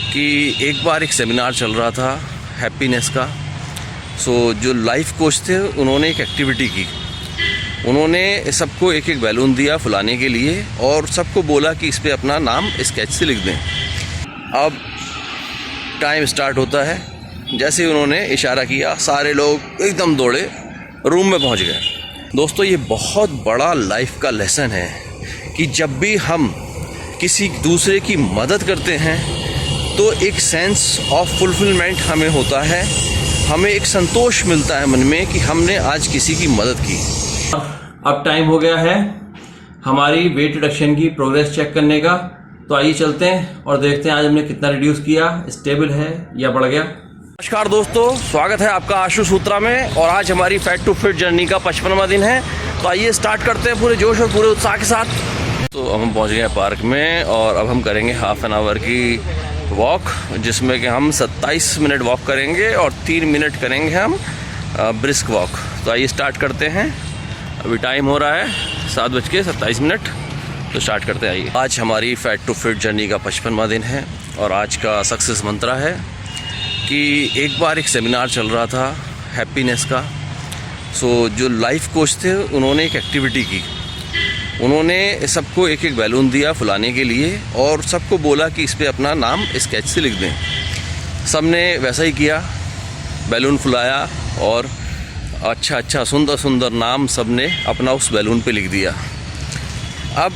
कि एक बार एक सेमिनार चल रहा था हैप्पीनेस का। जो लाइफ कोच थे उन्होंने एक एक्टिविटी की। उन्होंने सबको एक एक बैलून दिया फुलाने के लिए और सबको बोला कि इस पे अपना नाम स्केच से लिख दें। अब टाइम स्टार्ट होता है। जैसे ही उन्होंने इशारा किया सारे लोग एकदम दौड़े रूम में पहुंच गए। दोस्तों, ये बहुत बड़ा लाइफ का लेसन है कि जब भी हम किसी दूसरे की मदद करते हैं तो एक सेंस ऑफ फुलफिलमेंट हमें होता है, हमें एक संतोष मिलता है मन में कि हमने आज किसी की मदद की। अब टाइम हो गया है हमारी वेट रिडक्शन की प्रोग्रेस चेक करने का। तो आइए चलते हैं और देखते हैं आज हमने कितना रिड्यूस किया, स्टेबल है या बढ़ गया। नमस्कार दोस्तों, स्वागत है आपका आशु सूत्रा में। और आज हमारी फैट टू फिट जर्नी का 55वां दिन है। तो आइए स्टार्ट करते हैं पूरे जोश और पूरे उत्साह के साथ। तो हम पहुंच गए पार्क में और अब हम करेंगे हाफ एन आवर की वॉक, जिसमें कि हम 27 मिनट वॉक करेंगे और 3 मिनट करेंगे हम ब्रिस्क वॉक। तो आइए स्टार्ट करते हैं। अभी टाइम हो रहा है 7:27। तो स्टार्ट करते हैं। आइए, आज हमारी फैट टू फिट जर्नी का 55वां दिन है और आज का सक्सेस मंत्रा है कि एक बार एक सेमिनार चल रहा था हैप्पीनेस का। जो लाइफ कोच थे उन्होंने एक एक्टिविटी की। उन्होंने सबको एक एक बैलून दिया फुलाने के लिए और सबको बोला कि इस पे अपना नाम स्केच से लिख दें। सब ने वैसा ही किया, बैलून फुलाया और अच्छा सुंदर सुंदर नाम सब ने अपना उस बैलून पे लिख दिया। अब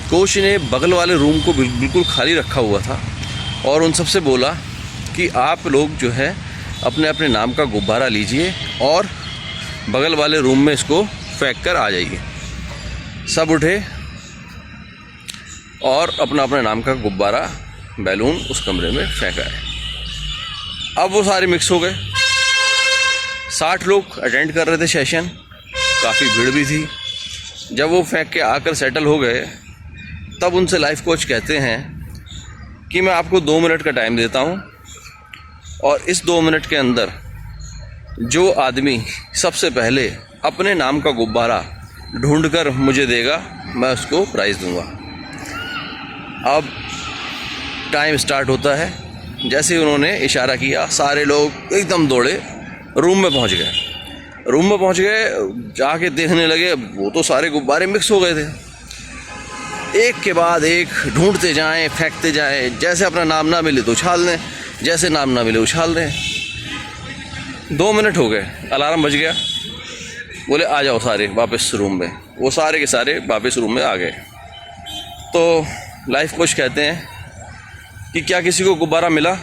कोच ने बगल वाले रूम को बिल्कुल खाली रखा हुआ था और उन सबसे बोला कि आप लोग जो है अपने अपने नाम का गुब्बारा लीजिए और बगल वाले रूम में इसको फेंक कर आ जाइए। सब उठे और अपना अपने नाम का गुब्बारा बैलून उस कमरे में फेंका है। अब वो सारे मिक्स हो गए। 60 लोग अटेंड कर रहे थे सेशन, काफ़ी भीड़ भी थी। जब वो फेंक के आकर सेटल हो गए तब उनसे लाइफ कोच कहते हैं कि मैं आपको 2 मिनट का टाइम देता हूँ और इस 2 मिनट के अंदर जो आदमी सबसे पहले अपने नाम का गुब्बारा ढूंढकर मुझे देगा मैं उसको प्राइज़ दूंगा। अब टाइम स्टार्ट होता है। जैसे ही उन्होंने इशारा किया सारे लोग एकदम दौड़े रूम में पहुंच गए। जाके देखने लगे, वो तो सारे गुब्बारे मिक्स हो गए थे। एक के बाद एक ढूंढते जाएं, फेंकते जाएं। जैसे अपना नाम ना मिले तो उछाल दें, जैसे नाम ना मिले उछाल दें। 2 मिनट हो गए, अलार्म बज गया। बोले आ जाओ सारे वापस रूम में। वो सारे के सारे वापस रूम में आ गए। तो लाइफ कोच कहते हैं कि क्या किसी को गुब्बारा मिला?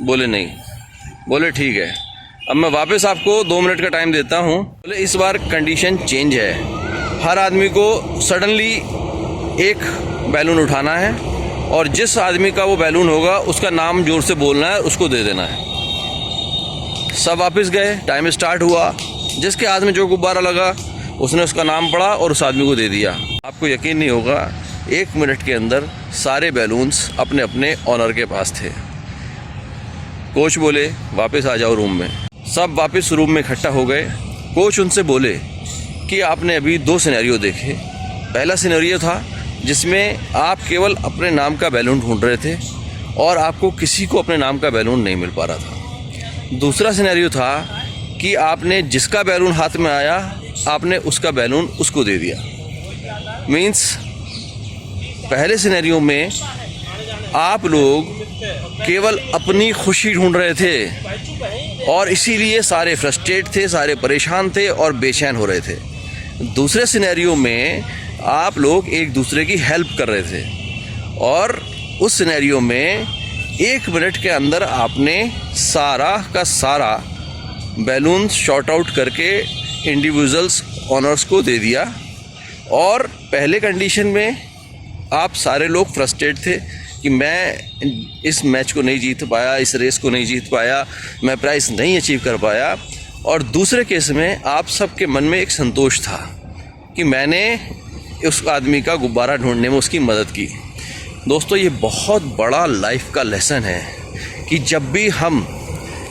बोले नहीं। बोले ठीक है, अब मैं वापस आपको 2 मिनट का टाइम देता हूँ। बोले इस बार कंडीशन चेंज है, हर आदमी को सडनली एक बैलून उठाना है और जिस आदमी का वो बैलून होगा उसका नाम जोर से बोलना है, उसको दे देना है। सब वापस गए, टाइम स्टार्ट हुआ। जिसके हाथ में जो गुब्बारा लगा उसने उसका नाम पढ़ा और उस आदमी को दे दिया। आपको यकीन नहीं होगा, 1 मिनट के अंदर सारे बैलून्स अपने अपने ऑनर के पास थे। कोच बोले वापस आ जाओ रूम में। सब वापस रूम में इकट्ठा हो गए। कोच उनसे बोले कि आपने अभी 2 सिनेरियो देखे। पहला सिनेरियो था जिसमें आप केवल अपने नाम का बैलून ढूंढ रहे थे और आपको किसी को अपने नाम का बैलून नहीं मिल पा रहा था। दूसरा सिनेरियो था कि आपने जिसका बैलून हाथ में आया आपने उसका बैलून उसको दे दिया। मीन्स पहले सिनेरियो में आप लोग केवल अपनी खुशी ढूंढ रहे थे और इसीलिए सारे फ्रस्ट्रेट थे, सारे परेशान थे और बेचैन हो रहे थे। दूसरे सिनेरियो में आप लोग एक दूसरे की हेल्प कर रहे थे और उस सिनेरियो में 1 मिनट के अंदर आपने सारा का सारा बैलून शॉर्ट आउट करके इंडिविजुअल्स ऑनर्स को दे दिया। और पहले कंडीशन में आप सारे लोग फ्रस्ट्रेट थे कि मैं इस मैच को नहीं जीत पाया, इस रेस को नहीं जीत पाया, मैं प्राइज़ नहीं अचीव कर पाया। और दूसरे केस में आप सबके मन में एक संतोष था कि मैंने उस आदमी का गुब्बारा ढूंढने में उसकी मदद की। दोस्तों, ये बहुत बड़ा लाइफ का लेसन है कि जब भी हम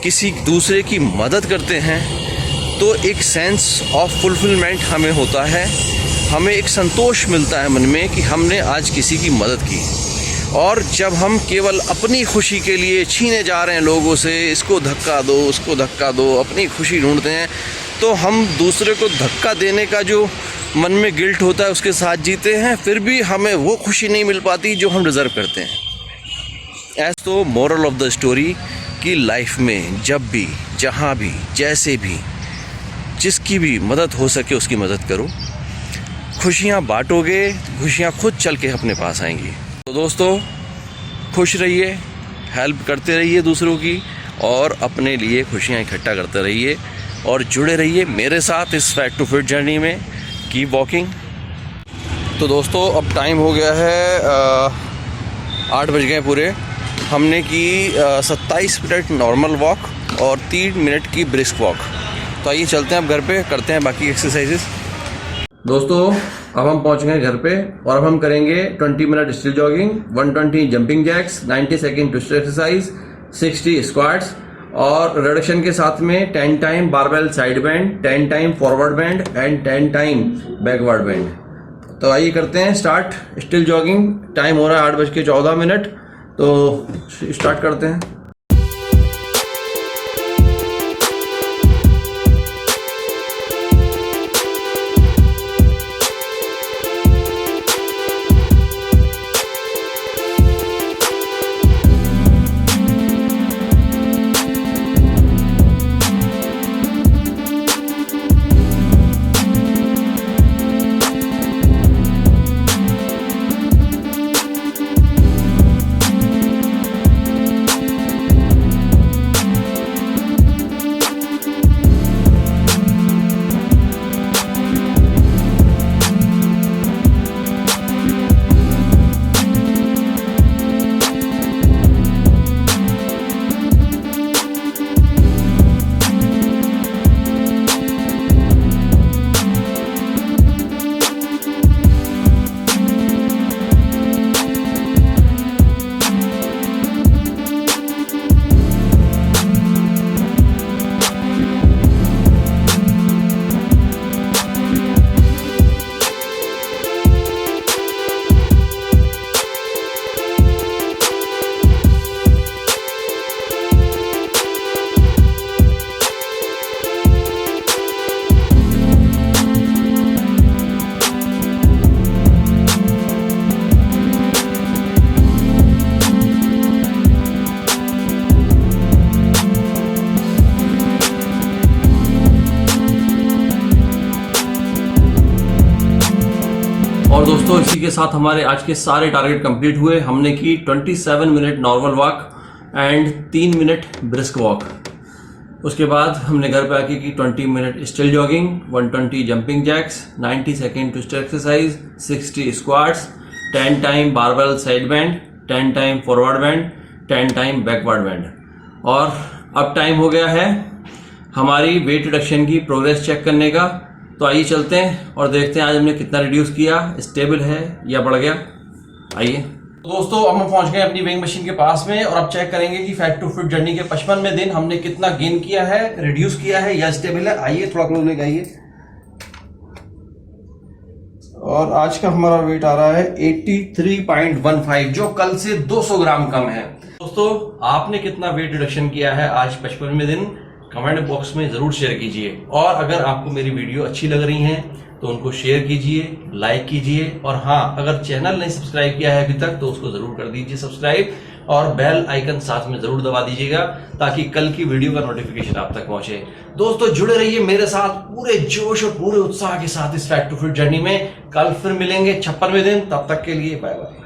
किसी दूसरे की मदद करते हैं तो एक सेंस ऑफ फुलफिलमेंट हमें होता है, हमें एक संतोष मिलता है मन में कि हमने आज किसी की मदद की। और जब हम केवल अपनी खुशी के लिए छीने जा रहे हैं लोगों से, इसको धक्का दो उसको धक्का दो, अपनी खुशी ढूंढते हैं, तो हम दूसरे को धक्का देने का जो मन में गिल्ट होता है उसके साथ जीते हैं, फिर भी हमें वो खुशी नहीं मिल पाती जो हम डिज़र्व करते हैं। ऐसा तो मोरल ऑफ द स्टोरी कि लाइफ में जब भी, जहाँ भी, जैसे भी, जिसकी भी मदद हो सके उसकी मदद करो। खुशियाँ बांटोगे, खुशियाँ खुद चल के अपने पास आएंगी। तो दोस्तों, खुश रहिए, हेल्प करते रहिए दूसरों की, और अपने लिए खुशियाँ इकट्ठा करते रहिए, और जुड़े रहिए मेरे साथ इस फैक्ट टू फिट जर्नी में। Keep walking. तो दोस्तों, अब टाइम हो गया है 8 बज गए पूरे। हमने की 27 मिनट नॉर्मल वॉक और 3 मिनट की ब्रिस्क वॉक। तो आइए चलते हैं अब घर पे, करते हैं बाकी एक्सरसाइजेस। दोस्तों, अब हम पहुंच गए घर पे, और अब हम करेंगे 20 minute still jogging, 120 jumping jacks, 90 second twist exercise, 60 squats, और रिडक्शन के साथ में 10 time barbell side bend, 10 time forward bend and 10 time backward bend. तो आइए करते हैं स्टार्ट स्टिल जॉगिंग। टाइम हो रहा है 8:14, तो स्टार्ट करते हैं। और दोस्तों, इसी के साथ हमारे आज के सारे टारगेट कंप्लीट हुए। हमने की 27 minute normal walk and 3 minute brisk walk. उसके बाद हमने घर पे आके की 20 minute still jogging, 120 jumping jacks, 90 second twist exercise, 60 squats, 10 time barbell side bend, 10 time forward bend, 10 time backward bend. और अब टाइम हो गया है हमारी वेट रिडक्शन की प्रोग्रेस चेक करने का। तो आइए चलते हैं और देखते हैं आज हमने कितना रिड्यूस किया, स्टेबल है या बढ़ गया। आइए दोस्तों, अब हम पहुंच गए अपनी वेइंग मशीन के पास में, और अब चेक करेंगे कि फैक्ट टू फिट जर्नी के 55वें दिन हमने कितना गेन किया है, रिड्यूस किया है या स्टेबल है। आइए थोड़ा क्लोज लेके आइए। और आज का हमारा वेट आ रहा है 83.15, जो कल से 200 ग्राम कम है। दोस्तों, आपने कितना वेट रिडक्शन किया है आज 55वें दिन, कमेंट बॉक्स में जरूर शेयर कीजिए। और अगर आपको मेरी वीडियो अच्छी लग रही है तो उनको शेयर कीजिए, लाइक कीजिए, और हाँ, अगर चैनल नहीं सब्सक्राइब किया है अभी तक तो उसको जरूर कर दीजिए सब्सक्राइब, और बेल आइकन साथ में जरूर दबा दीजिएगा ताकि कल की वीडियो का नोटिफिकेशन आप तक पहुंचे। दोस्तों, जुड़े रहिए मेरे साथ पूरे जोश और पूरे उत्साह के साथ इस फैक्ट टू फिट जर्नी में। कल फिर मिलेंगे 56वें दिन, तब तक के लिए बाय बाय।